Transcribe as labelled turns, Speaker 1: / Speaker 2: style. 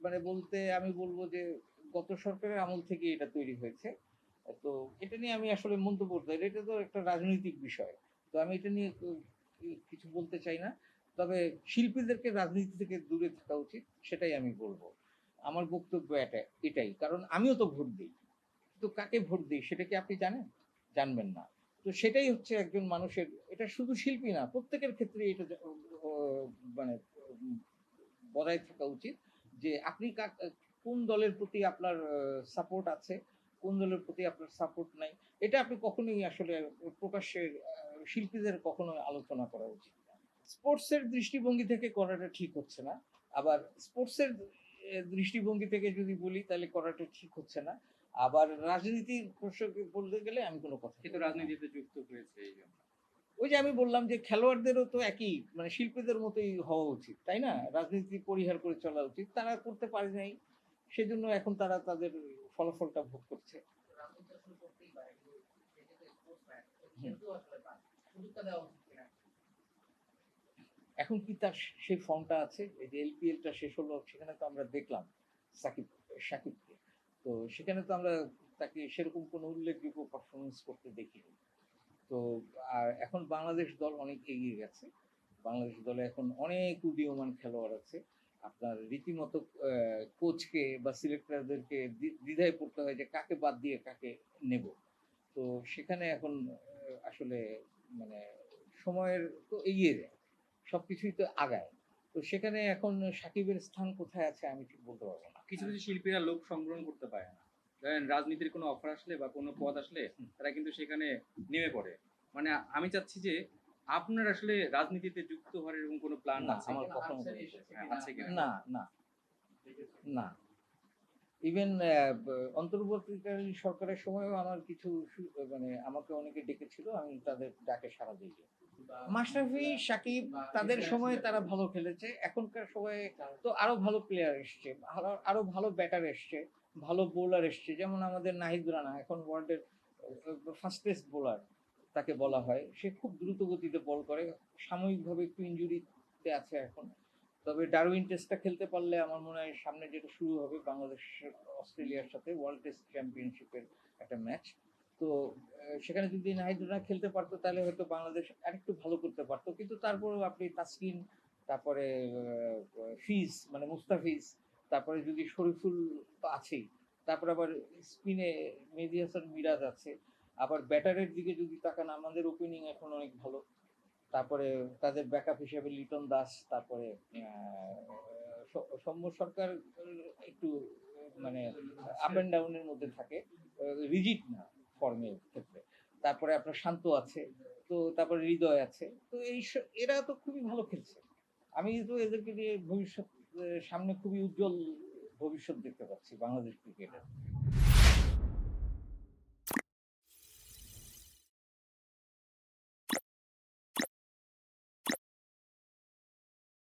Speaker 1: মানে বলতে আমি বলব যে গত সরকারের আমল থেকে এটা তৈরি হয়েছে। তো এটা নিয়ে আমি আসলে মন্তব্য করতে চাই না। এটা তো একটা রাজনৈতিক বিষয়। তো আমি এটা নিয়ে কিছু বলতে চাই না। তবে শিল্পীদেরকে রাজনীতি থেকে দূরে থাকা উচিত, সেটাই আমি বলব। আমার বক্তব্য এটাই। কারণ আমিও তো ভোট দেই। তো কাকে ভোট দেই সেটা কি আপনি জানেন? জানবেন না। তো সেটাই হচ্ছে একজন মানুষের, এটা শুধু শিল্পী না, প্রত্যেকের ক্ষেত্রেই এটা অ মানে উম বজায় থাকা উচিত যে আপনি কোন দলের প্রতি আপনার সাপোর্ট আছে, কোন দলের প্রতি আপনার সাপোর্ট নাই। এটা আপনি কখনোই আসলে প্রকাশ্যে শিল্পীদের কখনোই আলোচনা করা উচিত না। স্পোর্টস এর দৃষ্টিভঙ্গি থেকে করাটা ঠিক হচ্ছে না। আবার স্পোর্টস এর দৃষ্টিভঙ্গি থেকে যদি বলি তাহলে করাটা ঠিক হচ্ছে না। আবার রাজনীতির প্রসঙ্গে বলতে গেলে আমি কোন কথা
Speaker 2: সে তো
Speaker 1: বলব না।
Speaker 2: রাজনীতিতে যুক্ত হয়েছে এইজন্য।
Speaker 1: ওই যে আমি বললাম যে খেলোয়াড়দেরও তো একই মানে শিল্পীদের মতোই হওয়া উচিত, তাই না? রাজনীতি পরিহার করে চলা উচিত। তারা করতে পারে নাই। সেজন্য এখন তারা তাদের ফলাফলটা ভোগ করছে। রাজনীতি আসলে করতেই পারে। কিন্তু এটা তো স্পোর্টসম্যান। খেলতেও আসলে পারে। সুযোগটা দেওয়া উচিত কিনা? এখন কি তার সেই ফর্মটা আছে? এই যে এলপিএল টা শেষ হলো সেখানে তো আমরা দেখলাম সাকিবকে। তো সেখানে তো আমরা তাকে সেরকম কোনো উল্লেখযোগ্য পারফরম্যান্স করতে দেখিনি। তো আর এখন বাংলাদেশ দল অনেক এগিয়ে গেছে। বাংলাদেশ দলে এখন অনেক উদীয়মান খেলোয়াড় আছে। আপনার রীতিমতো কোচকে বা সিলেক্টরদেরকে দ্বিধায় পড়তে হয় যে কাকে বাদ দিয়ে কাকে নেব। তো সেখানে এখন আসলে মানে সময়ের তো এগিয়ে যায়। সবকিছুই তো আগায়। তো সেখানে এখন সাকিবের স্থান কোথায় আছে আমি ঠিক বলতে পারব না।
Speaker 2: কিছু, কিছু শিল্পীরা লোক সংগ্রহ করতে পারে না। ধরেন রাজনীতির কোনো অফার আসলে বা কোনো পদ আসলে
Speaker 1: হুম।
Speaker 2: তারা কিন্তু সেখানে নেমে পড়ে। মানে আমি চাচ্ছি যে আপনার আসলে রাজনীতিতে যুক্ত হওয়ার এরকম কোনো প্ল্যান
Speaker 1: না,
Speaker 2: আছে
Speaker 1: আমার
Speaker 2: কিনা?
Speaker 1: কখনো
Speaker 2: হ্যাঁ, আছে কিনা?
Speaker 1: না, না, না। ইভেন অন্তর্বর্তীকালীন সরকারের সময়ও আমার কিছু মানে আমাকে অনেকে ডেকেছিল। আমি তাদের ডাকে সাড়া দেই। মাশরাফি, সাকিব তাদের সময়ে তারা ভালো খেলেছে। এখনকার সময়ে তো আরো ভালো প্লেয়ার এসছে। আরো ভালো ব্যাটার এসছে, ভালো বোলার এসছে। যেমন আমাদের নাহিদ রানা এখন ওয়ার্ল্ডের ফাস্টেস্ট বোলার তাকে বলা হয়। সে খুব দ্রুত গতিতে বল করে। সাময়িকভাবে একটু ইনজুরিতে আছে এখন। তবে ডারউইন টেস্টটা খেলতে পারলে আমার মনে হয় সামনে যেটা শুরু হবে বাংলাদেশ অস্ট্রেলিয়ার সাথে ওয়ার্ল্ড টেস্ট চ্যাম্পিয়নশিপের একটা ম্যাচ। তো সেখানে যদি নাহিদ রানা খেলতে পারতো তাহলে হয়তো বাংলাদেশ আরেকটু ভালো করতে পারতো। কিন্তু তারপরেও আপনি তাসকিন, তারপরে ফিজ মানে মুস্তাফিজ, তারপরে যদি শরীফুল তো আছেই। তারপরে আবার স্পিনে মেহেদী হাসান মিরাজ আছে। আবার ব্যাটারের দিকে যদি তাকান আমাদের ওপেনিং এখন অনেক ভালো। তারপরে তাদের ব্যাকআপ হিসেবে লিটন দাস, তারপরে সৌম্য সরকার একটু মানে আপ অ্যান্ড ডাউন এর মধ্যে থাকে। রিজিড না ফর্মের ক্ষেত্রে। তারপরে আপনার শান্ত আছে। তো তারপরে হৃদয় আছে। তো এরা তো খুবই ভালো খেলছে। আমি তো এদেরকে নিয়ে ভবিষ্যৎ সামনে খুবই উজ্জ্বল ভবিষ্যৎ দেখতে পাচ্ছি বাংলাদেশ ক্রিকেটের।